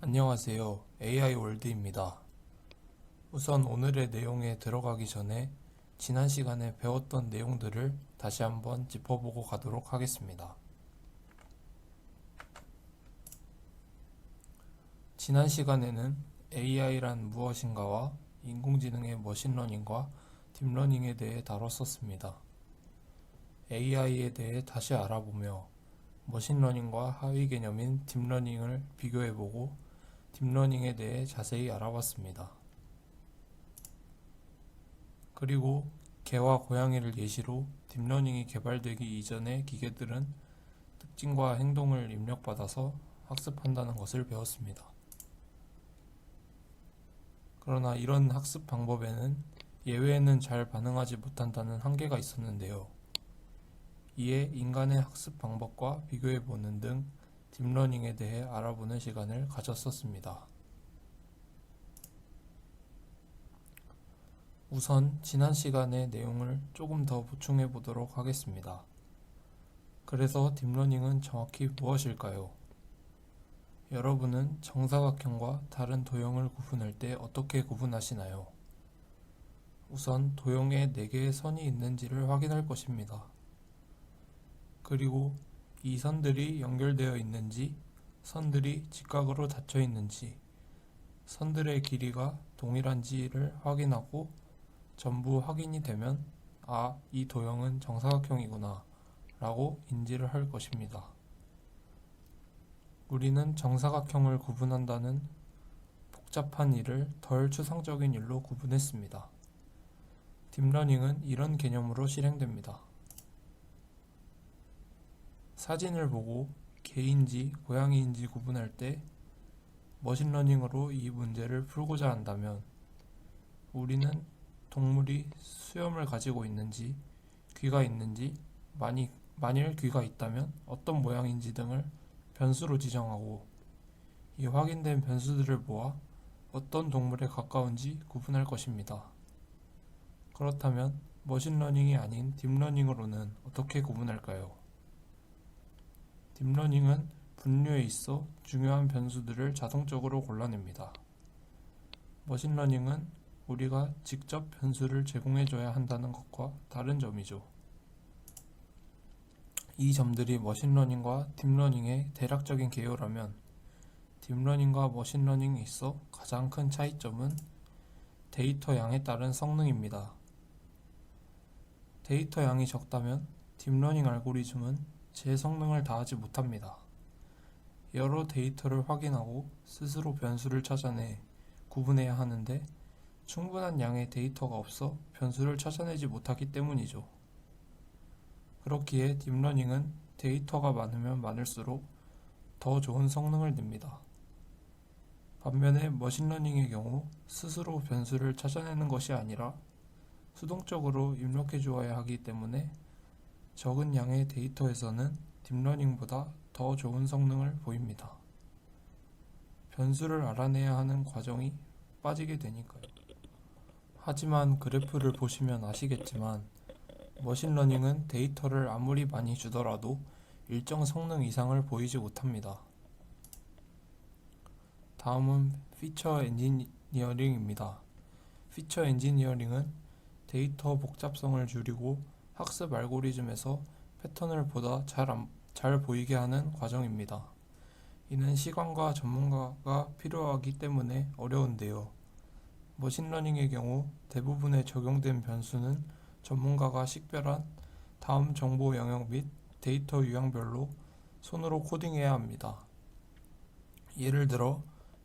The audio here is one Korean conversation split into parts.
안녕하세요. AI 월드입니다. 우선 오늘의 내용에 들어가기 전에 지난 시간에 배웠던 내용들을 다시 한번 짚어보고 가도록 하겠습니다. 지난 시간에는 AI란 무엇인가와 인공지능의 머신러닝과 딥러닝에 대해 다뤘었습니다. AI에 대해 다시 알아보며 머신러닝과 하위 개념인 딥러닝을 비교해보고 딥러닝에 대해 자세히 알아봤습니다. 그리고 개와 고양이를 예시로 딥러닝이 개발되기 이전의 기계들은 특징과 행동을 입력받아서 학습한다는 것을 배웠습니다. 그러나 이런 학습 방법에는 예외에는 잘 반응하지 못한다는 한계가 있었는데요. 이에 인간의 학습 방법과 비교해보는 등 딥러닝에 대해 알아보는 시간을 가졌었습니다. 우선 지난 시간의 내용을 조금 더 보충해 보도록 하겠습니다. 그래서 딥러닝은 정확히 무엇일까요? 여러분은 정사각형과 다른 도형을 구분할 때 어떻게 구분하시나요? 우선 도형에 4개의 선이 있는지를 확인할 것입니다. 그리고 이 선들이 연결되어 있는지, 선들이 직각으로 닫혀 있는지, 선들의 길이가 동일한지를 확인하고 전부 확인이 되면 이 도형은 정사각형이구나 라고 인지를 할 것입니다. 우리는 정사각형을 구분한다는 복잡한 일을 덜 추상적인 일로 구분했습니다. 딥러닝은 이런 개념으로 실행됩니다. 사진을 보고 개인지 고양이인지 구분할 때 머신러닝으로 이 문제를 풀고자 한다면 우리는 동물이 수염을 가지고 있는지, 귀가 있는지, 만일 귀가 있다면 어떤 모양인지 등을 변수로 지정하고 이 확인된 변수들을 모아 어떤 동물에 가까운지 구분할 것입니다. 그렇다면 머신러닝이 아닌 딥러닝으로는 어떻게 구분할까요? 딥러닝은 분류에 있어 중요한 변수들을 자동적으로 골라냅니다. 머신러닝은 우리가 직접 변수를 제공해줘야 한다는 것과 다른 점이죠. 이 점들이 머신러닝과 딥러닝의 대략적인 개요라면 딥러닝과 머신러닝에 있어 가장 큰 차이점은 데이터 양에 따른 성능입니다. 데이터 양이 적다면 딥러닝 알고리즘은 제 성능을 다하지 못합니다. 여러 데이터를 확인하고 스스로 변수를 찾아내 구분해야 하는데 충분한 양의 데이터가 없어 변수를 찾아내지 못하기 때문이죠. 그렇기에 딥러닝은 데이터가 많으면 많을수록 더 좋은 성능을 냅니다. 반면에 머신러닝의 경우 스스로 변수를 찾아내는 것이 아니라 수동적으로 입력해 주어야 하기 때문에 적은 양의 데이터에서는 딥러닝보다 더 좋은 성능을 보입니다. 변수를 알아내야 하는 과정이 빠지게 되니까요. 하지만 그래프를 보시면 아시겠지만 머신러닝은 데이터를 아무리 많이 주더라도 일정 성능 이상을 보이지 못합니다. 다음은 피처 엔지니어링입니다. 피처 엔지니어링은 데이터 복잡성을 줄이고 학습 알고리즘에서 패턴을 보다 잘 보이게 하는 과정입니다. 이는 시간과 전문가가 필요하기 때문에 어려운데요. 머신러닝의 경우 대부분의 적용된 변수는 전문가가 식별한 다음 정보 영역 및 데이터 유형별로 손으로 코딩해야 합니다. 예를 들어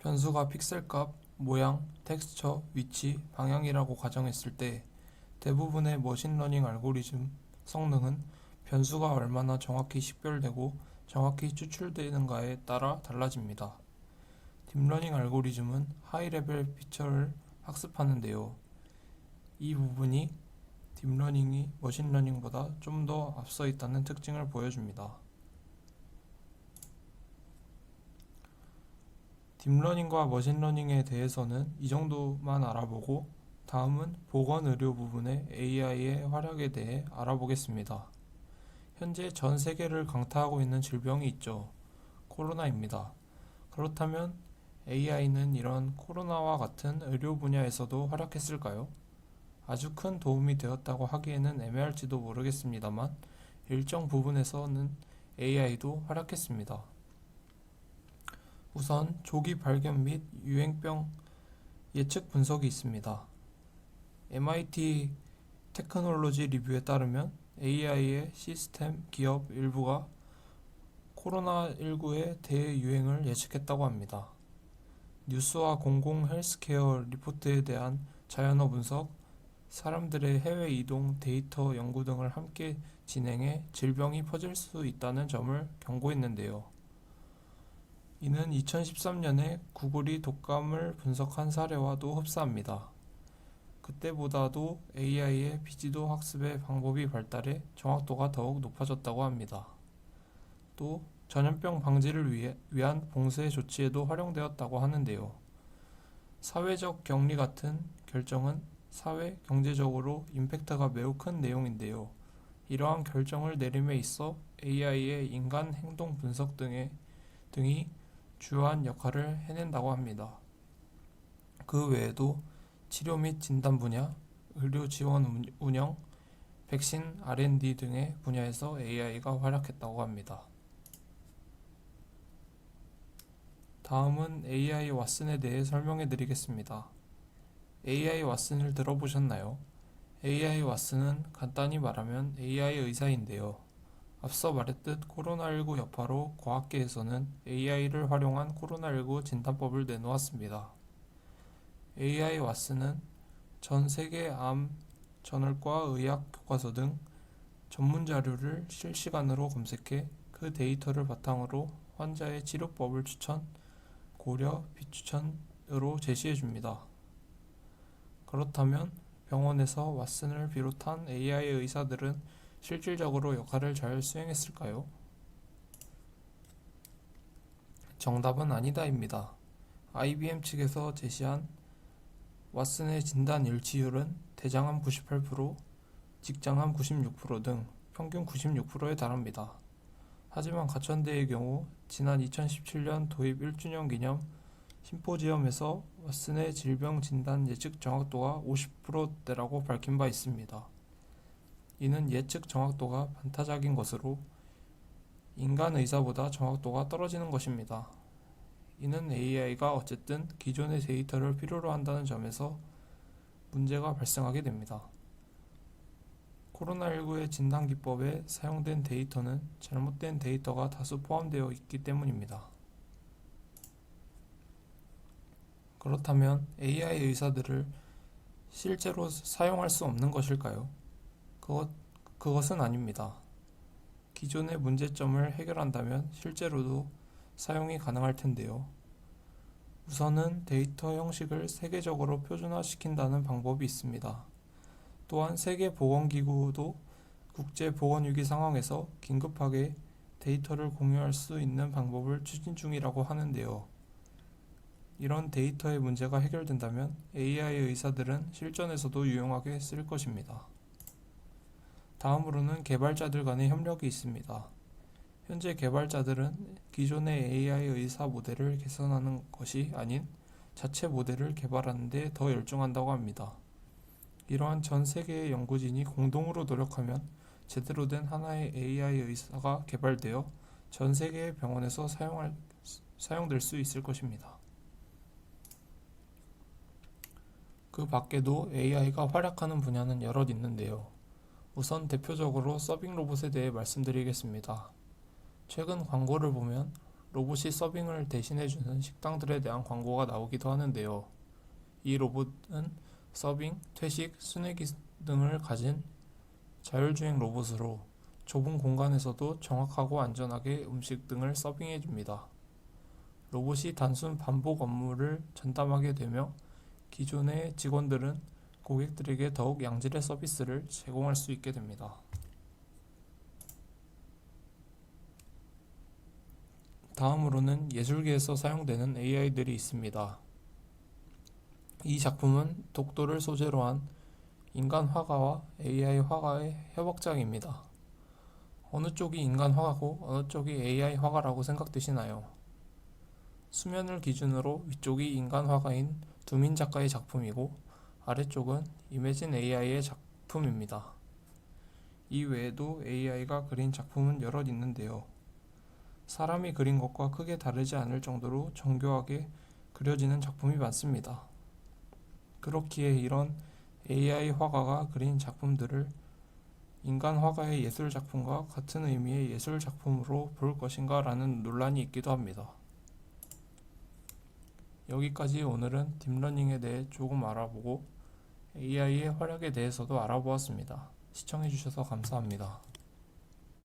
변수가 픽셀값, 모양, 텍스처, 위치, 방향이라고 가정했을 때 대부분의 머신러닝 알고리즘 성능은 변수가 얼마나 정확히 식별되고 정확히 추출되는가에 따라 달라집니다. 딥러닝 알고리즘은 하이레벨 피처를 학습하는데요. 이 부분이 딥러닝이 머신러닝보다 좀 더 앞서 있다는 특징을 보여줍니다. 딥러닝과 머신러닝에 대해서는 이 정도만 알아보고 다음은 보건의료 부분의 AI의 활약에 대해 알아보겠습니다. 현재 전 세계를 강타하고 있는 질병이 있죠. 코로나입니다. 그렇다면 AI는 이런 코로나와 같은 의료 분야에서도 활약했을까요? 아주 큰 도움이 되었다고 하기에는 애매할지도 모르겠습니다만 일정 부분에서는 AI도 활약했습니다. 우선 조기 발견 및 유행병 예측 분석이 있습니다. MIT 테크놀로지 리뷰에 따르면 AI의 시스템 기업 일부가 코로나19의 대유행을 예측했다고 합니다. 뉴스와 공공 헬스케어 리포트에 대한 자연어 분석, 사람들의 해외 이동 데이터 연구 등을 함께 진행해 질병이 퍼질 수 있다는 점을 경고했는데요. 이는 2013년에 구글이 독감을 분석한 사례와도 흡사합니다. 그때보다도 AI의 비지도 학습의 방법이 발달해 정확도가 더욱 높아졌다고 합니다. 또 전염병 방지를 위한 봉쇄 조치에도 활용되었다고 하는데요. 사회적 격리 같은 결정은 사회, 경제적으로 임팩트가 매우 큰 내용인데요. 이러한 결정을 내림에 있어 AI의 인간 행동 분석 등이 주요한 역할을 해낸다고 합니다. 그 외에도 치료 및 진단 분야, 의료 지원 운영, 백신 R&D 등의 분야에서 AI가 활약했다고 합니다. 다음은 AI 왓슨에 대해 설명해 드리겠습니다. AI 왓슨을 들어보셨나요? AI 왓슨은 간단히 말하면 AI 의사인데요. 앞서 말했듯 코로나19 여파로 과학계에서는 AI를 활용한 코로나19 진단법을 내놓았습니다. AI 왓슨은 전 세계 암, 저널과 의학 교과서 등 전문 자료를 실시간으로 검색해 그 데이터를 바탕으로 환자의 치료법을 추천, 고려, 비추천으로 제시해 줍니다. 그렇다면 병원에서 왓슨을 비롯한 AI 의사들은 실질적으로 역할을 잘 수행했을까요? 정답은 아니다입니다. IBM 측에서 제시한 왓슨의 진단 일치율은 대장암 98%, 직장암 96% 등 평균 96%에 달합니다. 하지만 가천대의 경우 지난 2017년 도입 1주년 기념 심포지엄에서 왓슨의 질병 진단 예측 정확도가 50%대라고 밝힌 바 있습니다. 이는 예측 정확도가 반타작인 것으로 인간 의사보다 정확도가 떨어지는 것입니다. 이는 AI가 어쨌든 기존의 데이터를 필요로 한다는 점에서 문제가 발생하게 됩니다. 코로나19의 진단 기법에 사용된 데이터는 잘못된 데이터가 다수 포함되어 있기 때문입니다. 그렇다면 AI 의사들을 실제로 사용할 수 없는 것일까요? 그것은 아닙니다. 기존의 문제점을 해결한다면 실제로도 사용이 가능할 텐데요. 우선은 데이터 형식을 세계적으로 표준화시킨다는 방법이 있습니다. 또한 세계보건기구도 국제보건위기 상황에서 긴급하게 데이터를 공유할 수 있는 방법을 추진 중이라고 하는데요. 이런 데이터의 문제가 해결된다면 AI 의사들은 실전에서도 유용하게 쓸 것입니다. 다음으로는 개발자들 간의 협력이 있습니다. 현재 개발자들은 기존의 AI 의사 모델을 개선하는 것이 아닌 자체 모델을 개발하는 데 더 열중한다고 합니다. 이러한 전 세계의 연구진이 공동으로 노력하면 제대로 된 하나의 AI 의사가 개발되어 전 세계의 병원에서 사용될 수 있을 것입니다. 그 밖에도 AI가 활약하는 분야는 여럿 있는데요. 우선 대표적으로 서빙 로봇에 대해 말씀드리겠습니다. 최근 광고를 보면 로봇이 서빙을 대신해주는 식당들에 대한 광고가 나오기도 하는데요. 이 로봇은 서빙, 퇴식, 순회기 등을 가진 자율주행 로봇으로 좁은 공간에서도 정확하고 안전하게 음식 등을 서빙해 줍니다. 로봇이 단순 반복 업무를 전담하게 되며 기존의 직원들은 고객들에게 더욱 양질의 서비스를 제공할 수 있게 됩니다. 다음으로는 예술계에서 사용되는 AI들이 있습니다. 이 작품은 독도를 소재로 한 인간 화가와 AI 화가의 협업작입니다. 어느 쪽이 인간 화가고 어느 쪽이 AI 화가라고 생각되시나요? 수면을 기준으로 위쪽이 인간 화가인 두민 작가의 작품이고 아래쪽은 이매진 AI의 작품입니다. 이 외에도 AI가 그린 작품은 여럿 있는데요. 사람이 그린 것과 크게 다르지 않을 정도로 정교하게 그려지는 작품이 많습니다. 그렇기에 이런 AI 화가가 그린 작품들을 인간 화가의 예술 작품과 같은 의미의 예술 작품으로 볼 것인가 라는 논란이 있기도 합니다. 여기까지 오늘은 딥러닝에 대해 조금 알아보고 AI의 활약에 대해서도 알아보았습니다. 시청해주셔서 감사합니다.